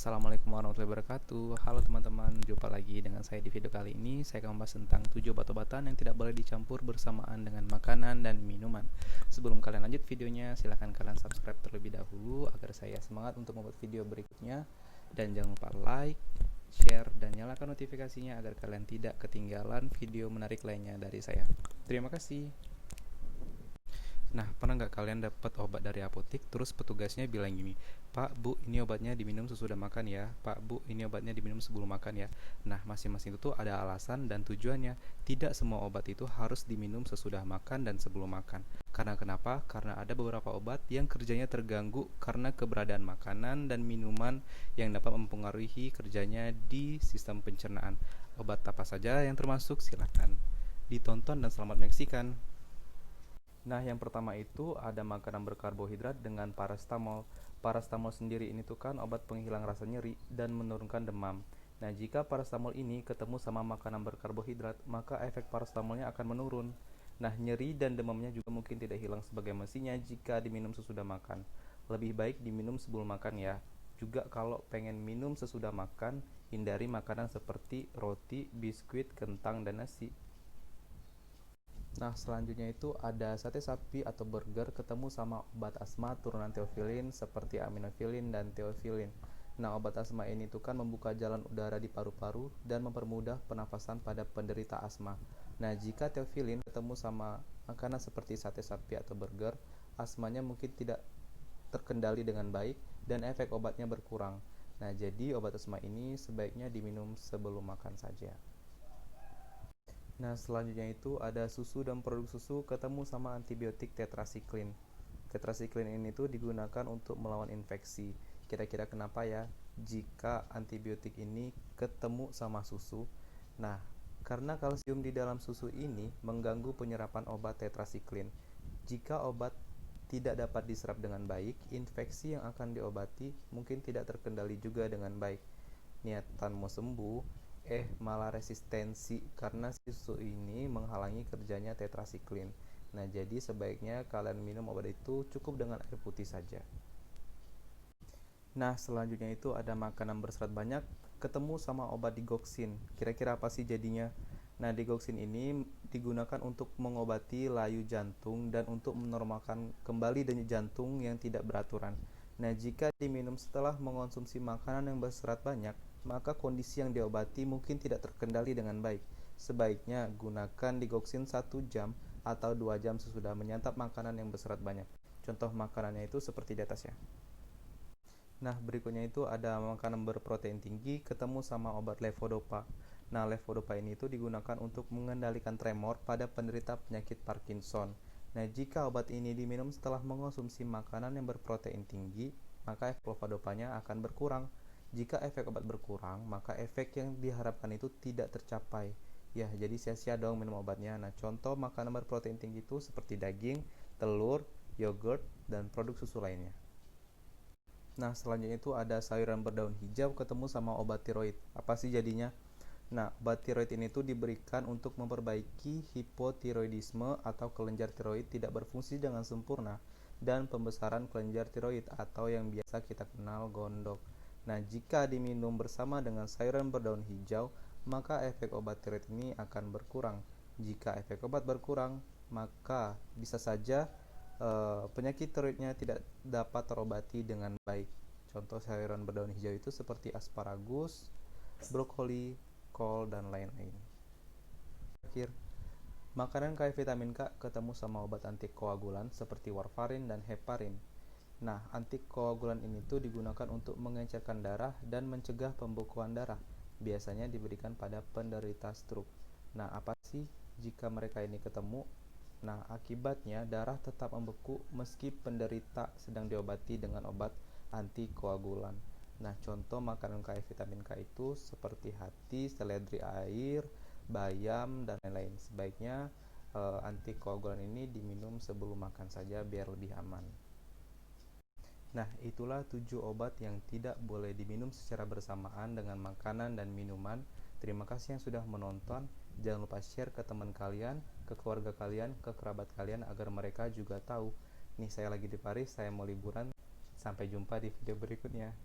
Assalamualaikum warahmatullahi wabarakatuh. Halo teman-teman, jumpa lagi dengan saya di video kali ini. Saya akan membahas tentang 7 obat-obatan yang tidak boleh dicampur bersamaan dengan makanan dan minuman. Sebelum kalian lanjut videonya, silahkan kalian subscribe terlebih dahulu agar saya semangat untuk membuat video berikutnya. Dan jangan lupa like, share, dan nyalakan notifikasinya agar kalian tidak ketinggalan video menarik lainnya dari saya. Terima kasih. Nah, pernah nggak kalian dapat obat dari apotek, terus petugasnya bilang gini, Pak, Bu, ini obatnya diminum sesudah makan ya. Pak, Bu, ini obatnya diminum sebelum makan ya. Nah, masing-masing itu tuh ada alasan dan tujuannya. Tidak semua obat itu harus diminum sesudah makan dan sebelum makan. Karena kenapa? Karena ada beberapa obat yang kerjanya terganggu karena keberadaan makanan dan minuman yang dapat mempengaruhi kerjanya di sistem pencernaan. Obat apa saja yang termasuk? Silakan ditonton dan selamat menyaksikan. Nah, yang pertama itu ada makanan berkarbohidrat dengan paracetamol. Paracetamol sendiri ini tuh kan obat penghilang rasa nyeri dan menurunkan demam. Nah, jika paracetamol ini ketemu sama makanan berkarbohidrat, maka efek paracetamolnya akan menurun. Nah, nyeri dan demamnya juga mungkin tidak hilang sebagai mestinya jika diminum sesudah makan. Lebih baik diminum sebelum makan ya. Juga kalau pengen minum sesudah makan, hindari makanan seperti roti, biskuit, kentang, dan nasi. Nah, selanjutnya itu ada sate sapi atau burger ketemu sama obat asma turunan teofilin seperti aminofilin dan teofilin. Nah, obat asma ini tuh kan membuka jalan udara di paru-paru dan mempermudah pernafasan pada penderita asma. Nah, jika teofilin ketemu sama makanan seperti sate sapi atau burger, asmanya mungkin tidak terkendali dengan baik dan efek obatnya berkurang. Nah, jadi obat asma ini sebaiknya diminum sebelum makan saja. Nah, selanjutnya itu ada susu dan produk susu ketemu sama antibiotik tetrasiklin. Tetrasiklin ini tuh digunakan untuk melawan infeksi. Kira-kira kenapa ya jika antibiotik ini ketemu sama susu? Nah, karena kalsium di dalam susu ini mengganggu penyerapan obat tetrasiklin. Jika obat tidak dapat diserap dengan baik, infeksi yang akan diobati mungkin tidak terkendali juga dengan baik. Niatan mau sembuh, malah resistensi karena susu ini menghalangi kerjanya tetrasiklin. Nah, jadi sebaiknya kalian minum obat itu cukup dengan air putih saja. Nah, selanjutnya itu ada makanan berserat banyak ketemu sama obat digoxin. Kira-kira apa sih jadinya? Nah, digoxin ini digunakan untuk mengobati layu jantung dan untuk menormalkan kembali denyut jantung yang tidak beraturan. Nah, jika diminum setelah mengonsumsi makanan yang berserat banyak, maka kondisi yang diobati mungkin tidak terkendali dengan baik. Sebaiknya gunakan digoxin 1 jam atau 2 jam sesudah menyantap makanan yang berserat banyak. Contoh makanannya itu seperti di atas ya. Nah, berikutnya itu ada makanan berprotein tinggi ketemu sama obat levodopa. Nah, levodopa ini itu digunakan untuk mengendalikan tremor pada penderita penyakit Parkinson. Nah, jika obat ini diminum setelah mengonsumsi makanan yang berprotein tinggi, maka efek levodopanya akan berkurang. Jika efek obat berkurang, maka efek yang diharapkan itu tidak tercapai. Ya, jadi sia-sia dong minum obatnya. Nah, contoh makanan berprotein tinggi itu seperti daging, telur, yogurt, dan produk susu lainnya. Nah, selanjutnya itu ada sayuran berdaun hijau ketemu sama obat tiroid. Apa sih jadinya? Nah, obat tiroid ini tuh diberikan untuk memperbaiki hipotiroidisme atau kelenjar tiroid tidak berfungsi dengan sempurna dan pembesaran kelenjar tiroid atau yang biasa kita kenal gondok. Nah, jika diminum bersama dengan sayuran berdaun hijau, maka efek obat tiroid ini akan berkurang. Jika efek obat berkurang, maka bisa saja penyakit tiroidnya tidak dapat terobati dengan baik. Contoh sayuran berdaun hijau itu seperti asparagus, brokoli, kol, dan lain-lain. Terakhir, makanan kaya vitamin K ketemu sama obat antikoagulan seperti warfarin dan heparin. Nah, antikoagulan ini tuh digunakan untuk mengencerkan darah dan mencegah pembekuan darah. Biasanya diberikan pada penderita stroke. Nah, apa sih jika mereka ini ketemu? Nah, akibatnya darah tetap membeku meski penderita sedang diobati dengan obat antikoagulan. Nah, contoh makanan kaya vitamin K itu seperti hati, seledri air, bayam, dan lain-lain. Sebaiknya antikoagulan ini diminum sebelum makan saja biar lebih aman. Nah, itulah 7 obat yang tidak boleh diminum secara bersamaan dengan makanan dan minuman. Terima kasih yang sudah menonton. Jangan lupa share ke teman kalian, ke keluarga kalian, ke kerabat kalian agar mereka juga tahu. Nih, saya lagi di Paris, saya mau liburan. Sampai jumpa di video berikutnya.